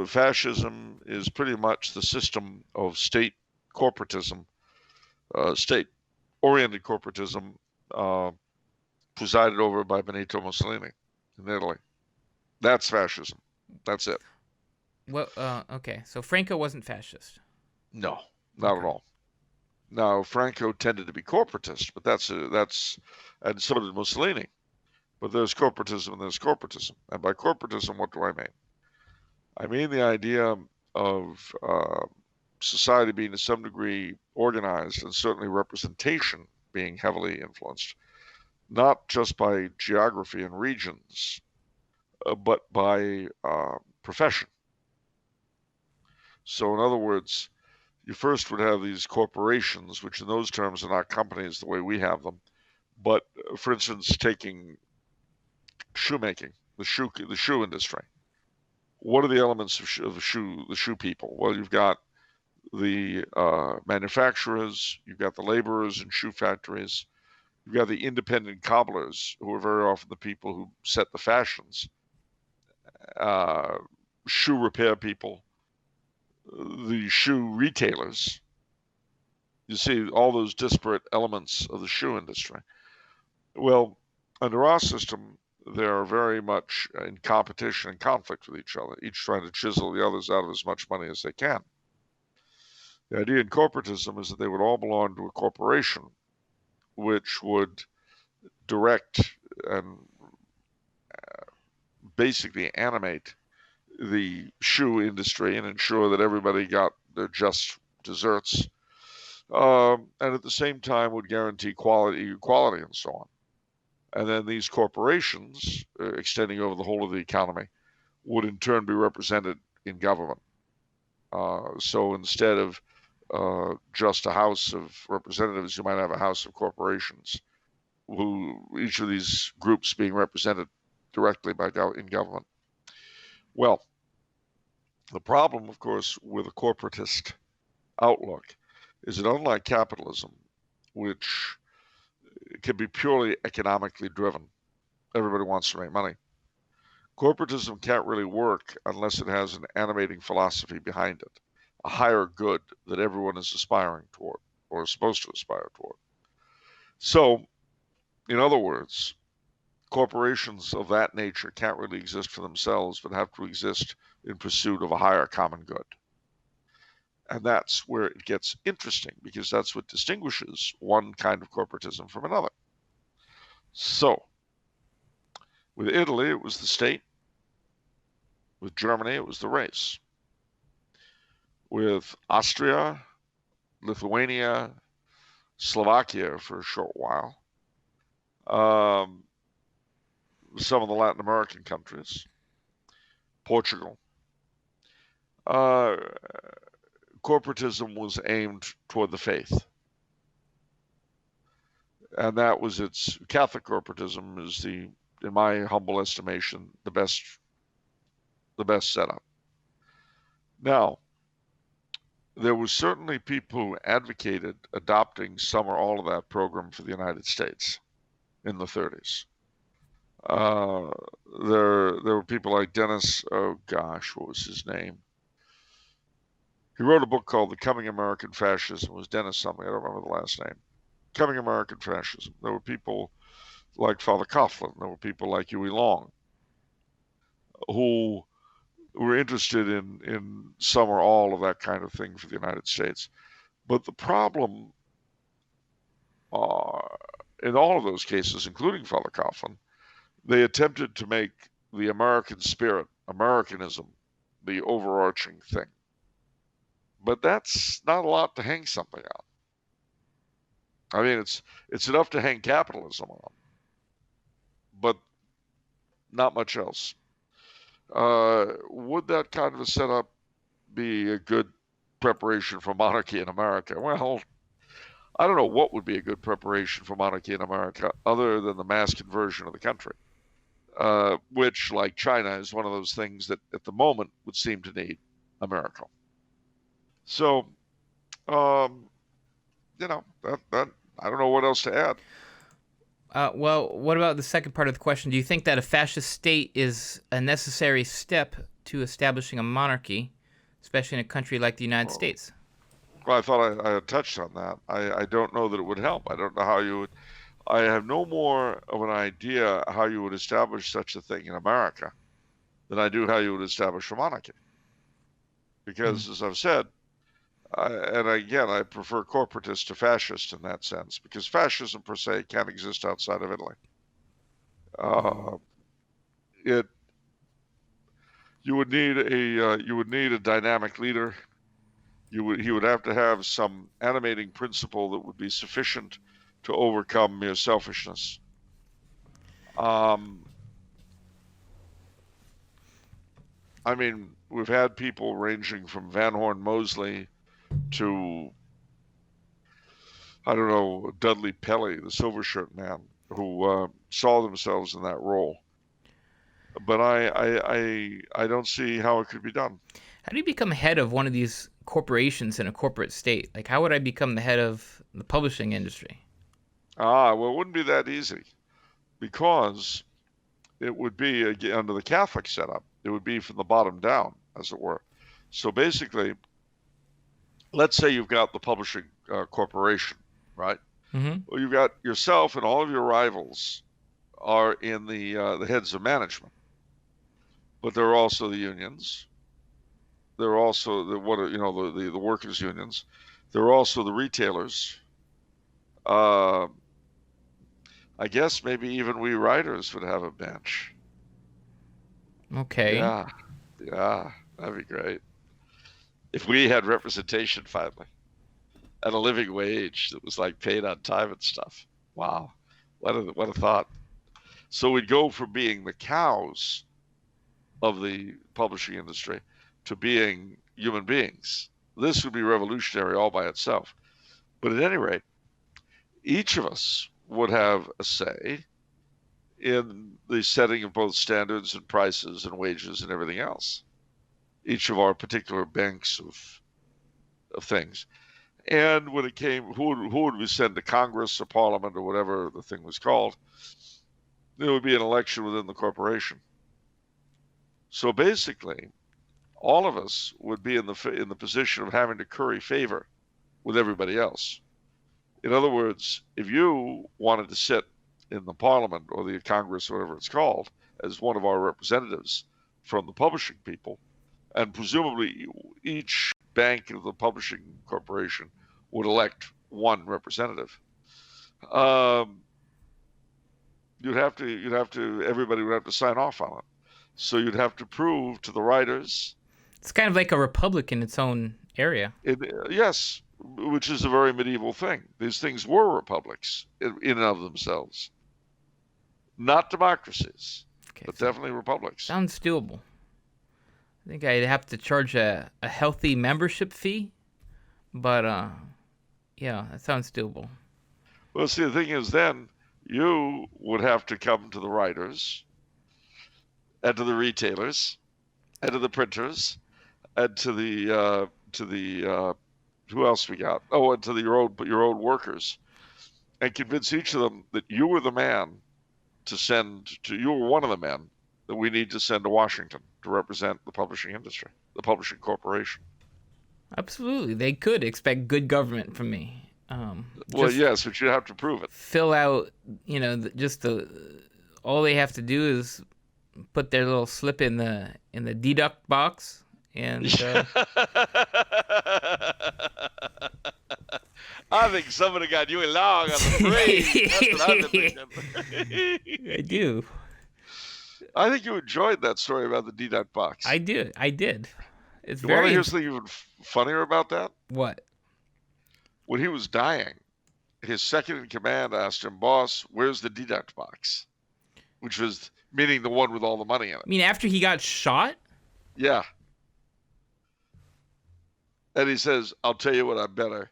fascism is pretty much the system of state corporatism, state-oriented corporatism, presided over by Benito Mussolini in Italy. That's fascism. That's it. Well, okay. So Franco wasn't fascist. No, not at all. Now, Franco tended to be corporatist, but and so did Mussolini. But there's corporatism and there's corporatism. And by corporatism, what do I mean? I mean the idea of society being to some degree organized, and certainly representation being heavily influenced, not just by geography and regions, but by profession. So in other words, you first would have these corporations, which in those terms are not companies the way we have them. But for instance, taking shoemaking, the shoe industry. What are the elements of the shoe people? Well, you've got the manufacturers, you've got the laborers in shoe factories, you've got the independent cobblers, who are very often the people who set the fashions, shoe repair people, the shoe retailers. You see all those disparate elements of the shoe industry. Well, under our system, they're very much in competition and conflict with each other, each trying to chisel the others out of as much money as they can. The idea in corporatism is that they would all belong to a corporation, which would direct and basically animate the shoe industry and ensure that everybody got their just desserts, and at the same time would guarantee quality, equality, and so on. And then these corporations, extending over the whole of the economy, would in turn be represented in government. So instead of just a House of Representatives, you might have a House of Corporations, who each of these groups being represented directly in government. Well, the problem, of course, with a corporatist outlook is that unlike capitalism, which can be purely economically driven, everybody wants to make money. Corporatism can't really work unless it has an animating philosophy behind it, a higher good that everyone is aspiring toward or is supposed to aspire toward. So, in other words, corporations of that nature can't really exist for themselves, but have to exist in pursuit of a higher common good. And that's where it gets interesting, because that's what distinguishes one kind of corporatism from another. So, with Italy, it was the state. With Germany, it was the race. With Austria, Lithuania, Slovakia for a short while, some of the Latin American countries, Portugal, corporatism was aimed toward the faith. And that was its Catholic corporatism is in my humble estimation, the best setup. Now, there were certainly people who advocated adopting some or all of that program for the United States in the 30s. There were people like Dennis, oh gosh, what was his name? He wrote a book called The Coming American Fascism. It was Dennis something, I don't remember the last name. Coming American Fascism. There were people like Father Coughlin. There were people like Huey Long who were interested in some or all of that kind of thing for the United States. But the problem in all of those cases, including Father Coughlin, they attempted to make the American spirit, Americanism, the overarching thing. But that's not a lot to hang something on. I mean, it's enough to hang capitalism on, but not much else. Would that kind of a setup be a good preparation for monarchy in America? Well, I don't know what would be a good preparation for monarchy in America other than the mass conversion of the country, which, like China, is one of those things that at the moment would seem to need a miracle. So, that I don't know what else to add. Well, what about the second part of the question? Do you think that a fascist state is a necessary step to establishing a monarchy, especially in a country like the United States? Well, I thought I had touched on that. I don't know that it would help. I don't know how you would. I have no more of an idea how you would establish such a thing in America than I do how you would establish a monarchy. Because, as I've said, and again, I prefer corporatist to fascist in that sense, because fascism per se can't exist outside of Italy. You would need a dynamic leader. He would have to have some animating principle that would be sufficient to overcome mere selfishness. I mean, we've had people ranging from Van Horn Mosley to, I don't know, Dudley Pelley, the silver shirt man, who saw themselves in that role. But I don't see how it could be done. How do you become head of one of these corporations in a corporate state? Like, how would I become the head of the publishing industry? Well, it wouldn't be that easy, because it would be under the Catholic setup. It would be from the bottom down, as it were. So basically, let's say you've got the publishing corporation, right? Mm-hmm. Well, you've got yourself and all of your rivals are in the heads of management, but there are also the unions. There are also the workers' unions. There are also the retailers. I guess maybe even we writers would have a bench. Okay. Yeah, yeah, that'd be great. If we had representation finally at a living wage that was like paid on time and stuff. Wow, what a thought. So we'd go from being the cows of the publishing industry to being human beings. This would be revolutionary all by itself. But at any rate, each of us would have a say in the setting of both standards and prices and wages and everything else. Each of our particular banks of things. And when it came, who would we send to Congress or Parliament or whatever the thing was called? There would be an election within the corporation. So basically, all of us would be in the position of having to curry favor with everybody else. In other words, if you wanted to sit in the Parliament or the Congress, or whatever it's called, as one of our representatives from the publishing people, and presumably each bank of the publishing corporation would elect one representative. Everybody would have to sign off on it. So you'd have to prove to the writers. It's kind of like a republic in its own area. Yes, which is a very medieval thing. These things were republics in and of themselves, not democracies, Okay, but definitely republics. sounds doable. I think I'd have to charge a healthy membership fee, but yeah, that sounds doable. Well, see, the thing is, then you would have to come to the writers and to the retailers and to the printers and to the who else we got? Oh, and to your own workers, and convince each of them that you were the man to send to. You were one of the men that we need to send to Washington to represent the publishing industry, the publishing corporation. Absolutely, they could expect good government from me. Well, yes, but you have to prove it. Fill out, all they have to do is put their little slip in the deduct box, and I think somebody got you along on the parade. That's what I've been thinking. I do. I think you enjoyed that story about the deduct box. I did. It's You very. want to hear something even funnier about that? What? When he was dying, his second in command asked him, "Boss, where's the deduct box?" Which was meaning the one with all the money in it. I mean, after he got shot? Yeah. And he says, "I'll tell you what, I'm better."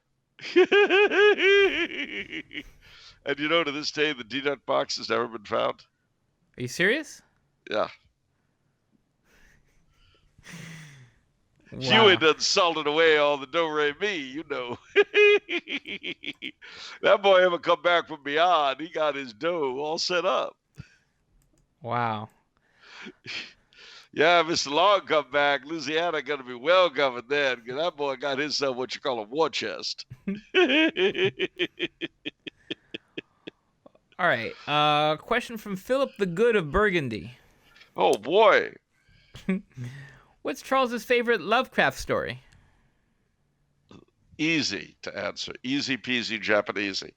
And to this day, the deduct box has never been found. Are you serious? Yeah. Wow. You ain't done salted away all the do-re-mi, That boy ever come back from beyond, he got his dough all set up. Wow. Yeah, Mr. Long come back, Louisiana going to be well governed then, because that boy got himself what you call a war chest. All right. Question from Philip the Good of Burgundy. Oh, boy. What's Charles's favorite Lovecraft story? Easy to answer. Easy peasy Japanesey.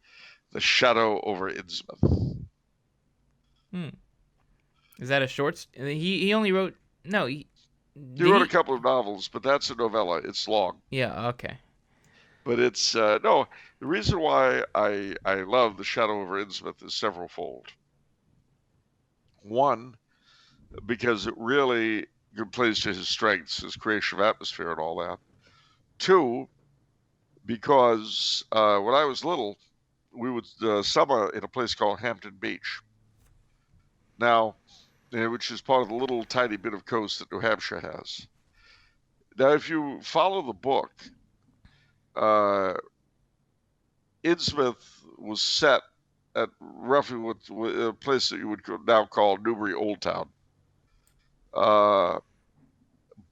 The Shadow over Innsmouth. Is that a short? He only wrote. No. He wrote a couple of novels, but that's a novella. It's long. Yeah. Okay. But it's no. The reason why I love The Shadow over Innsmouth is severalfold. One, because it really plays to his strengths, his creation of atmosphere and all that. Two, because when I was little, we would summer in a place called Hampton Beach. Now, which is part of the little tiny bit of coast that New Hampshire has. Now, if you follow the book, Innsmouth was set at roughly a place that you would now call Newbury Old Town.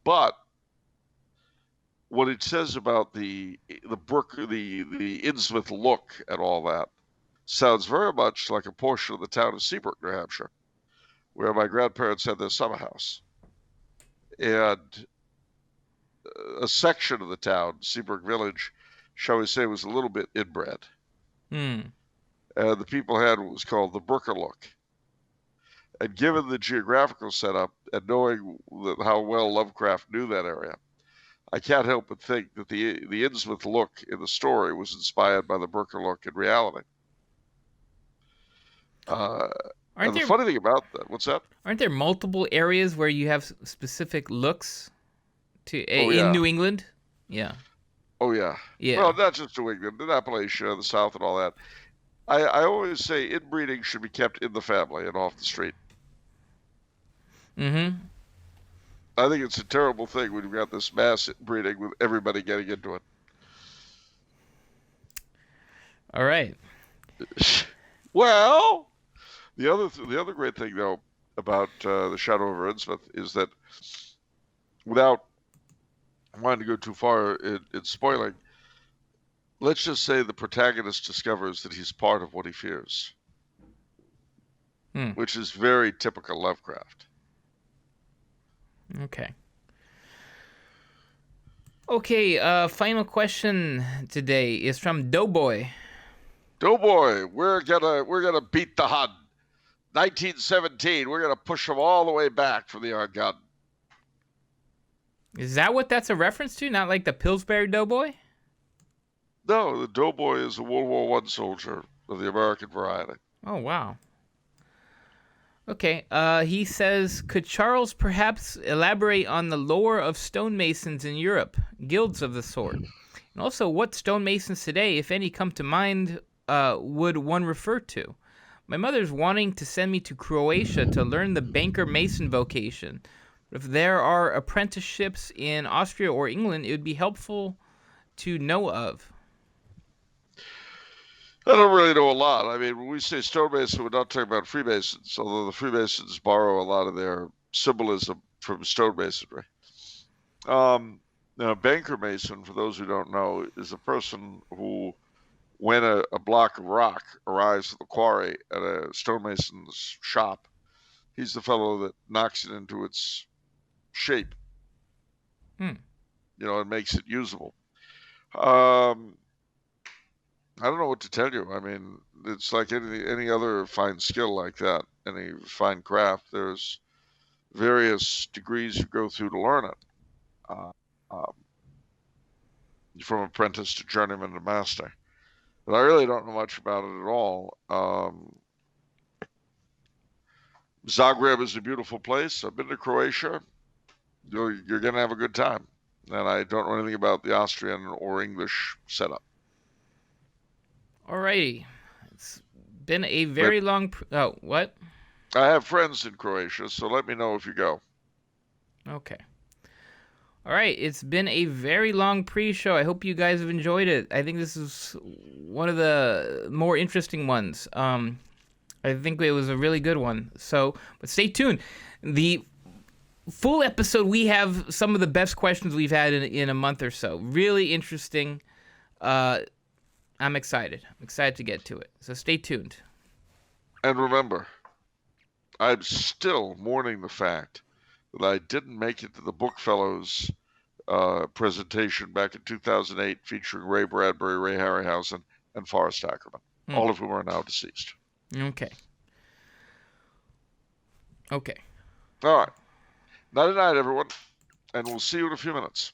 But what it says about the brook, the Innsmouth look and all that sounds very much like a portion of the town of Seabrook, New Hampshire, where my grandparents had their summer house. And a section of the town, Seabrook Village, shall we say, was a little bit inbred. The people had what was called the Brooker look. And given the geographical setup and knowing how well Lovecraft knew that area, I can't help but think that the Innsmouth look in the story was inspired by the Burker look in reality. And the funny thing about that, what's that? Aren't there multiple areas where you have specific looks Oh, in yeah. New England? Yeah. Oh, yeah. Yeah. Well, not just New England, in Appalachia, the South, and all that. I always say inbreeding should be kept in the family and off the street. Mm-hmm. I think it's a terrible thing when you've got this mass breeding with everybody getting into it. All right. Well, the other great thing though about the Shadow over Innsmouth is that, without wanting to go too far in spoiling, let's just say the protagonist discovers that he's part of what he fears, which is very typical Lovecraft. Okay. Okay, final question today is from Doughboy. Doughboy, we're gonna beat the Hun. 1917, we're gonna push them all the way back from the Argonne. Is that what that's a reference to? Not like the Pillsbury Doughboy? No, the Doughboy is a World War I soldier of the American variety. Oh, wow. Okay, he says, could Charles perhaps elaborate on the lore of stonemasons in Europe, guilds of the sort? And also, what stonemasons today, if any, come to mind, would one refer to? My mother's wanting to send me to Croatia to learn the banker mason vocation. But if there are apprenticeships in Austria or England, it would be helpful to know of. I don't really know a lot. I mean, when we say stonemason, we're not talking about Freemasons, although the Freemasons borrow a lot of their symbolism from stonemasonry. Now, banker mason, for those who don't know, is a person who, when a block of rock arrives at the quarry at a stonemason's shop, he's the fellow that knocks it into its shape, and makes it usable. I don't know what to tell you. I mean, it's like any other fine skill like that, any fine craft. There's various degrees you go through to learn it, from apprentice to journeyman to master. But I really don't know much about it at all. Zagreb is a beautiful place. I've been to Croatia. You're going to have a good time. And I don't know anything about the Austrian or English setup. Alrighty. It's been a very long... what? I have friends in Croatia, so let me know if you go. Okay. All right. It's been a very long pre-show. I hope you guys have enjoyed it. I think this is one of the more interesting ones. I think it was a really good one. But stay tuned. The full episode, we have some of the best questions we've had in a month or so. Really interesting. I'm excited. I'm excited to get to it. So stay tuned. And remember, I'm still mourning the fact that I didn't make it to the Bookfellows presentation back in 2008 featuring Ray Bradbury, Ray Harryhausen, and Forrest Ackerman, all of whom are now deceased. Okay. All right. Night-night, everyone, and we'll see you in a few minutes.